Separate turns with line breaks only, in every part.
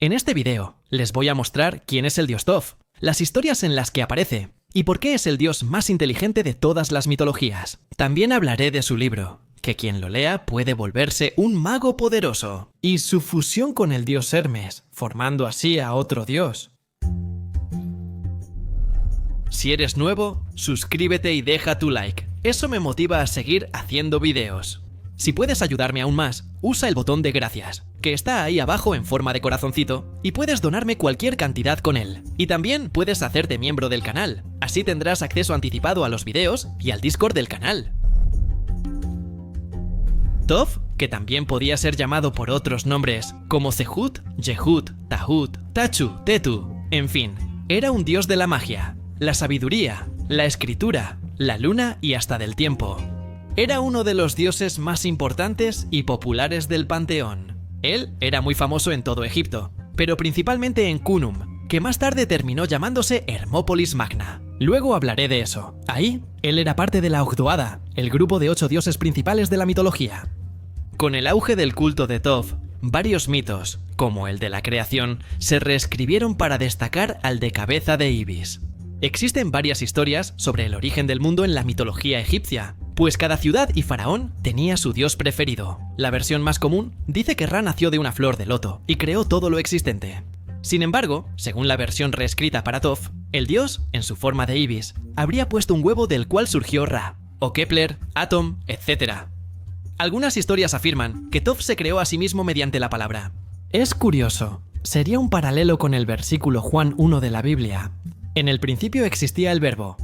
En este video les voy a mostrar quién es el dios Thoth, las historias en las que aparece y por qué es el dios más inteligente de todas las mitologías. También hablaré de su libro, que quien lo lea puede volverse un mago poderoso, y su fusión con el dios Hermes, formando así a otro dios. Si eres nuevo, suscríbete y deja tu like, eso me motiva a seguir haciendo videos. Si puedes ayudarme aún más, usa el botón de gracias, que está ahí abajo en forma de corazoncito, y puedes donarme cualquier cantidad con él. Y también puedes hacerte miembro del canal, así tendrás acceso anticipado a los videos y al Discord del canal. Thoth, que también podía ser llamado por otros nombres como Zehut, Yehut, Tahut, Tachu, Tetu, en fin, era un dios de la magia, la sabiduría, la escritura, la luna y hasta del tiempo. Era uno de los dioses más importantes y populares del panteón. Él era muy famoso en todo Egipto, pero principalmente en Khnum, que más tarde terminó llamándose Hermópolis Magna. Luego hablaré de eso. Ahí, él era parte de la Ogdoada, el grupo de 8 dioses principales de la mitología. Con el auge del culto de Thoth, varios mitos, como el de la creación, se reescribieron para destacar al de cabeza de Ibis. Existen varias historias sobre el origen del mundo en la mitología egipcia, pues cada ciudad y faraón tenía su dios preferido. La versión más común dice que Ra nació de una flor de loto y creó todo lo existente. Sin embargo, según la versión reescrita para Thoth, el dios, en su forma de Ibis, habría puesto un huevo del cual surgió Ra, o Kepler, Atom, etc. Algunas historias afirman que Thoth se creó a sí mismo mediante la palabra. Es curioso, sería un paralelo con el versículo Juan 1 de la Biblia. En el principio existía el verbo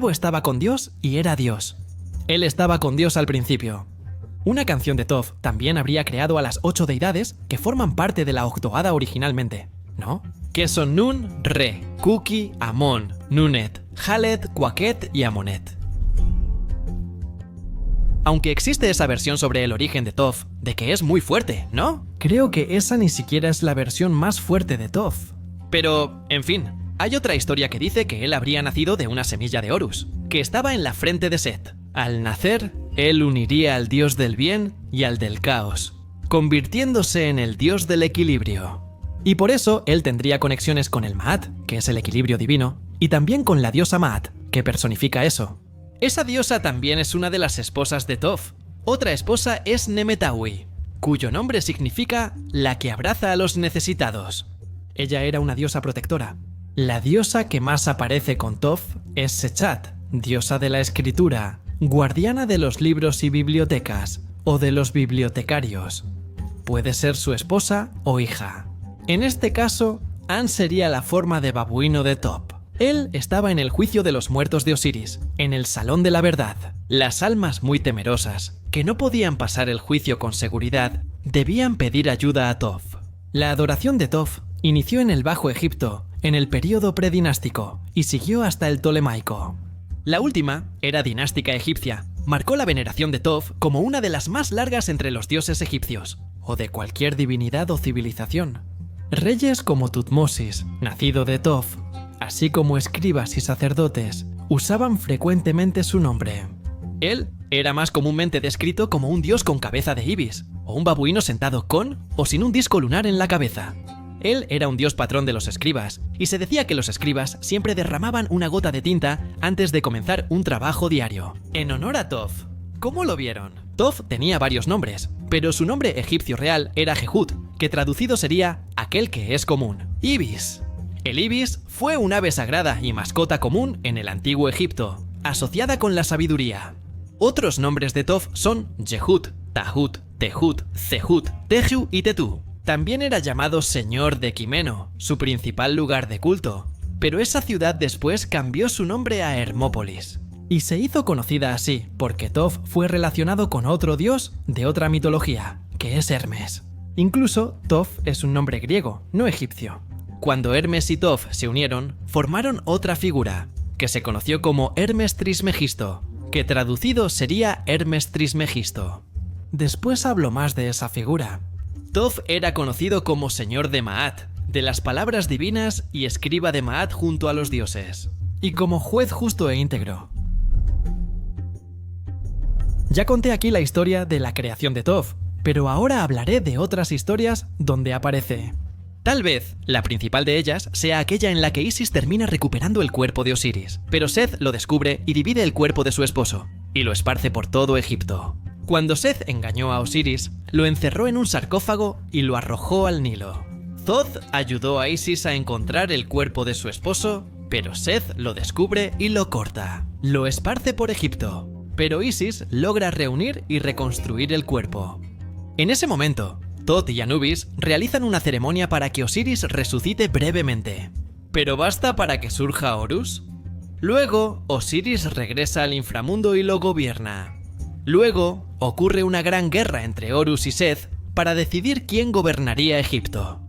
estaba con Dios y era Dios. Él estaba con Dios al principio. Una canción de Thoth también habría creado a las 8 deidades que forman parte de la Ogdoada originalmente, ¿no? Que son Nun, Re, Kuki, Amon, Nunet, Jalet, Quaket y Amonet. Aunque existe esa versión sobre el origen de Thoth, de que es muy fuerte, ¿no? Creo que esa ni siquiera es la versión más fuerte de Thoth. Pero, en fin, hay otra historia que dice que él habría nacido de una semilla de Horus, que estaba en la frente de Set. Al nacer, él uniría al dios del bien y al del caos, convirtiéndose en el dios del equilibrio. Y por eso él tendría conexiones con el Maat, que es el equilibrio divino, y también con la diosa Maat, que personifica eso. Esa diosa también es una de las esposas de Thoth. Otra esposa es Nemetawi, cuyo nombre significa la que abraza a los necesitados. Ella era una diosa protectora. La diosa que más aparece con Thoth es Sechat, diosa de la escritura, guardiana de los libros y bibliotecas, o de los bibliotecarios. Puede ser su esposa o hija. En este caso, An sería la forma de babuino de Thoth. Él estaba en el juicio de los muertos de Osiris, en el Salón de la Verdad. Las almas muy temerosas, que no podían pasar el juicio con seguridad, debían pedir ayuda a Thoth. La adoración de Thoth inició en el Bajo Egipto, en el período predinástico, y siguió hasta el Ptolemaico. La última era dinástica egipcia. Marcó la veneración de Thoth como una de las más largas entre los dioses egipcios, o de cualquier divinidad o civilización. Reyes como Tutmosis, nacido de Thoth, así como escribas y sacerdotes, usaban frecuentemente su nombre. Él era más comúnmente descrito como un dios con cabeza de ibis, o un babuino sentado con o sin un disco lunar en la cabeza. Él era un dios patrón de los escribas, y se decía que los escribas siempre derramaban una gota de tinta antes de comenzar un trabajo diario, en honor a Thoth. ¿Cómo lo vieron? Thoth tenía varios nombres, pero su nombre egipcio real era Jehut, que traducido sería aquel que es común, Ibis. El ibis fue un ave sagrada y mascota común en el antiguo Egipto, asociada con la sabiduría. Otros nombres de Thoth son Yehut, Tahut, Tehut, Zehut, Teju y Tetu. También era llamado Señor de Quimeno, su principal lugar de culto, pero esa ciudad después cambió su nombre a Hermópolis. Y se hizo conocida así porque Thoth fue relacionado con otro dios de otra mitología, que es Hermes. Incluso Thoth es un nombre griego, no egipcio. Cuando Hermes y Thoth se unieron, formaron otra figura, que se conoció como Hermes Trismegisto, que traducido sería Hermes Trismegisto. Después hablo más de esa figura. Thoth era conocido como Señor de Maat, de las palabras divinas y escriba de Maat junto a los dioses, y como juez justo e íntegro. Ya conté aquí la historia de la creación de Thoth, pero ahora hablaré de otras historias donde aparece. Tal vez la principal de ellas sea aquella en la que Isis termina recuperando el cuerpo de Osiris, pero Seth lo descubre y divide el cuerpo de su esposo, y lo esparce por todo Egipto. Cuando Seth engañó a Osiris, lo encerró en un sarcófago y lo arrojó al Nilo. Thoth ayudó a Isis a encontrar el cuerpo de su esposo, pero Seth lo descubre y lo corta. Lo esparce por Egipto, pero Isis logra reunir y reconstruir el cuerpo. En ese momento, Thoth y Anubis realizan una ceremonia para que Osiris resucite brevemente. ¿Pero basta para que surja Horus? Luego, Osiris regresa al inframundo y lo gobierna. Luego, ocurre una gran guerra entre Horus y Seth para decidir quién gobernaría Egipto.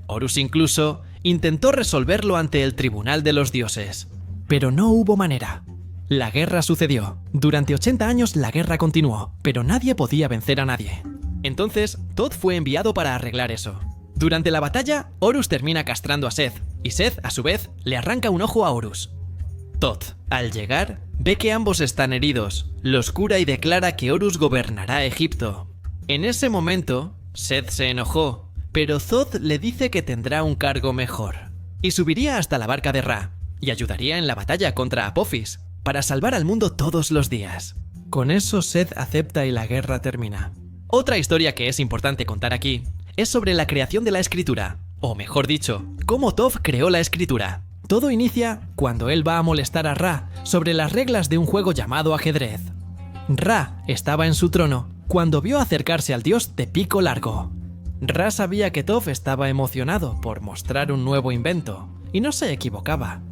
Horus incluso intentó resolverlo ante el tribunal de los dioses, pero no hubo manera. La guerra sucedió. Durante 80 años la guerra continuó, pero nadie podía vencer a nadie. Entonces, Thoth fue enviado para arreglar eso. Durante la batalla, Horus termina castrando a Seth, y Seth, a su vez, le arranca un ojo a Horus. Thoth, al llegar, ve que ambos están heridos, los cura y declara que Horus gobernará Egipto. En ese momento, Seth se enojó, pero Thoth le dice que tendrá un cargo mejor, y subiría hasta la barca de Ra, y ayudaría en la batalla contra Apophis, para salvar al mundo todos los días. Con eso Seth acepta y la guerra termina. Otra historia que es importante contar aquí es sobre la creación de la escritura, o mejor dicho, cómo Thoth creó la escritura. Todo inicia cuando él va a molestar a Ra sobre las reglas de un juego llamado ajedrez. Ra estaba en su trono cuando vio acercarse al dios de pico largo. Ra sabía que Thoth estaba emocionado por mostrar un nuevo invento, y no se equivocaba.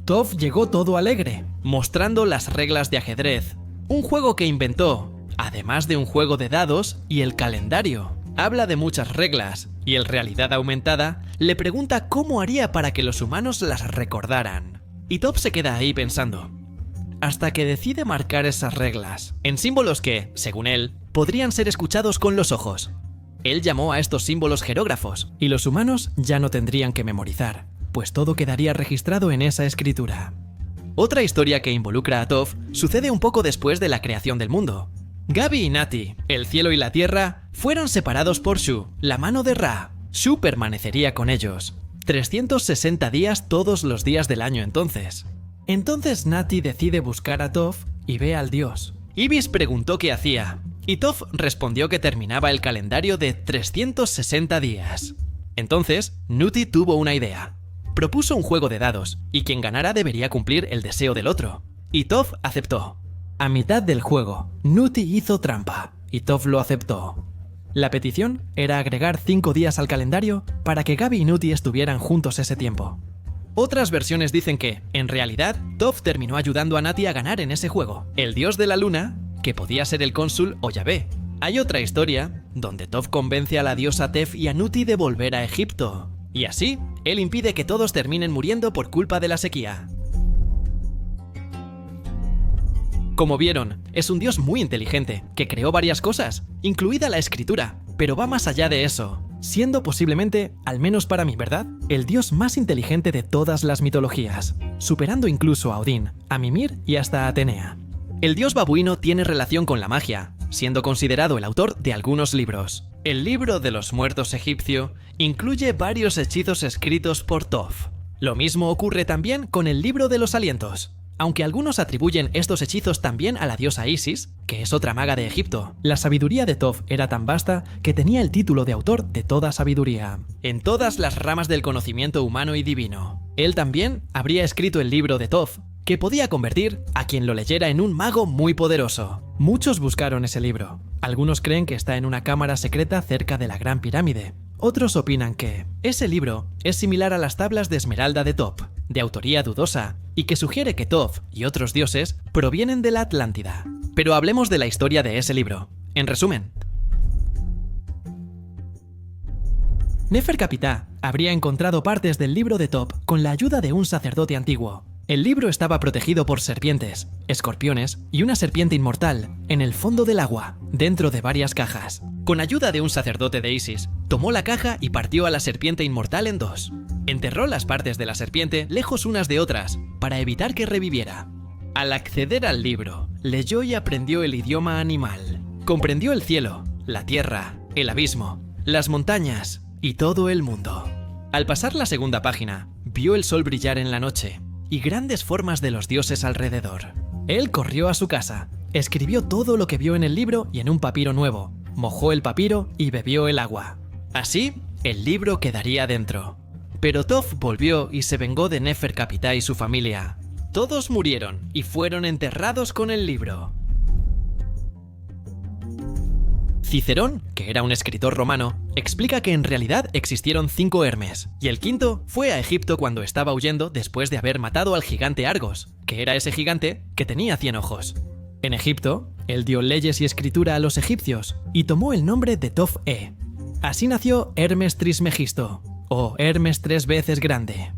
Thoth llegó todo alegre, mostrando las reglas de ajedrez, un juego que inventó, además de un juego de dados y el calendario. Habla de muchas reglas, y en realidad aumentada le pregunta cómo haría para que los humanos las recordaran. Y Thoth se queda ahí pensando, hasta que decide marcar esas reglas, en símbolos que, según él, podrían ser escuchados con los ojos. Él llamó a estos símbolos jerógrafos, y los humanos ya no tendrían que memorizar, pues todo quedaría registrado en esa escritura. Otra historia que involucra a Thoth sucede un poco después de la creación del mundo. Gabi y Nati, el cielo y la tierra, fueron separados por Shu, la mano de Ra. Shu permanecería con ellos 360 días todos los días del año entonces. Entonces Nati decide buscar a Thoth y ve al dios. Ibis preguntó qué hacía, y Thoth respondió que terminaba el calendario de 360 días. Entonces, Nuti tuvo una idea. Propuso un juego de dados, y quien ganara debería cumplir el deseo del otro. Y Thoth aceptó. A mitad del juego, Nuti hizo trampa, y Thoth lo aceptó. La petición era agregar 5 días al calendario para que Gabi y Nuti estuvieran juntos ese tiempo. Otras versiones dicen que, en realidad, Thoth terminó ayudando a Nati a ganar en ese juego, el dios de la luna, que podía ser el cónsul o Yahvé. Hay otra historia donde Thoth convence a la diosa Tef y a Nuti de volver a Egipto, y así, él impide que todos terminen muriendo por culpa de la sequía. Como vieron, es un dios muy inteligente, que creó varias cosas, incluida la escritura, pero va más allá de eso, siendo posiblemente, al menos para mí, ¿verdad?, el dios más inteligente de todas las mitologías, superando incluso a Odín, a Mimir y hasta a Atenea. El dios babuino tiene relación con la magia, siendo considerado el autor de algunos libros. El libro de los muertos egipcio incluye varios hechizos escritos por Thoth. Lo mismo ocurre también con el libro de los alientos. Aunque algunos atribuyen estos hechizos también a la diosa Isis, que es otra maga de Egipto, la sabiduría de Thoth era tan vasta que tenía el título de autor de toda sabiduría, en todas las ramas del conocimiento humano y divino. Él también habría escrito el libro de Thoth, que podía convertir a quien lo leyera en un mago muy poderoso. Muchos buscaron ese libro. Algunos creen que está en una cámara secreta cerca de la Gran Pirámide. Otros opinan que ese libro es similar a las tablas de esmeralda de Thoth, de autoría dudosa, y que sugiere que Thoth y otros dioses provienen de la Atlántida. Pero hablemos de la historia de ese libro. En resumen, Neferkapitá habría encontrado partes del libro de Thoth con la ayuda de un sacerdote antiguo. El libro estaba protegido por serpientes, escorpiones y una serpiente inmortal en el fondo del agua, dentro de varias cajas. Con ayuda de un sacerdote de Isis, tomó la caja y partió a la serpiente inmortal en dos. Enterró las partes de la serpiente lejos unas de otras, para evitar que reviviera. Al acceder al libro, leyó y aprendió el idioma animal. Comprendió el cielo, la tierra, el abismo, las montañas y todo el mundo. Al pasar la segunda página, vio el sol brillar en la noche y grandes formas de los dioses alrededor. Él corrió a su casa, escribió todo lo que vio en el libro y en un papiro nuevo, mojó el papiro y bebió el agua. Así, el libro quedaría dentro. Pero Toph volvió y se vengó de Neferkapitá y su familia. Todos murieron y fueron enterrados con el libro. Cicerón, que era un escritor romano, explica que en realidad existieron 5 Hermes, y el quinto fue a Egipto cuando estaba huyendo después de haber matado al gigante Argos, que era ese gigante que tenía 100 ojos. En Egipto, él dio leyes y escritura a los egipcios y tomó el nombre de Toph-e. Así nació Hermes Trismegisto, o Hermes 3 veces grande.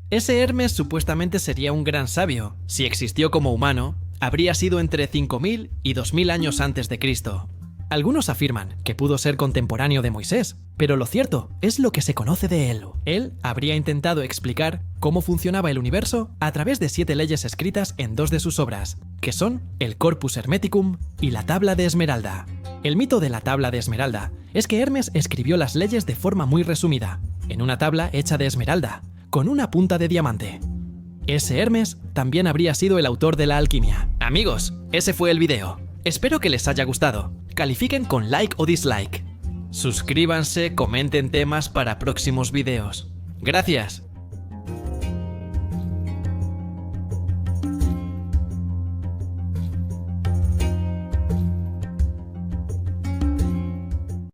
Ese Hermes supuestamente sería un gran sabio. Si existió como humano, habría sido entre 5000 y 2000 años antes de Cristo. Algunos afirman que pudo ser contemporáneo de Moisés, pero lo cierto es lo que se conoce de él. Él habría intentado explicar cómo funcionaba el universo a través de 7 leyes escritas en 2 de sus obras, que son el Corpus Hermeticum y la Tabla de Esmeralda. El mito de la Tabla de Esmeralda es que Hermes escribió las leyes de forma muy resumida, en una tabla hecha de esmeralda, con una punta de diamante. Ese Hermes también habría sido el autor de la alquimia. Amigos, ese fue el video. Espero que les haya gustado. Califiquen con like o dislike. Suscríbanse, comenten temas para próximos videos. Gracias.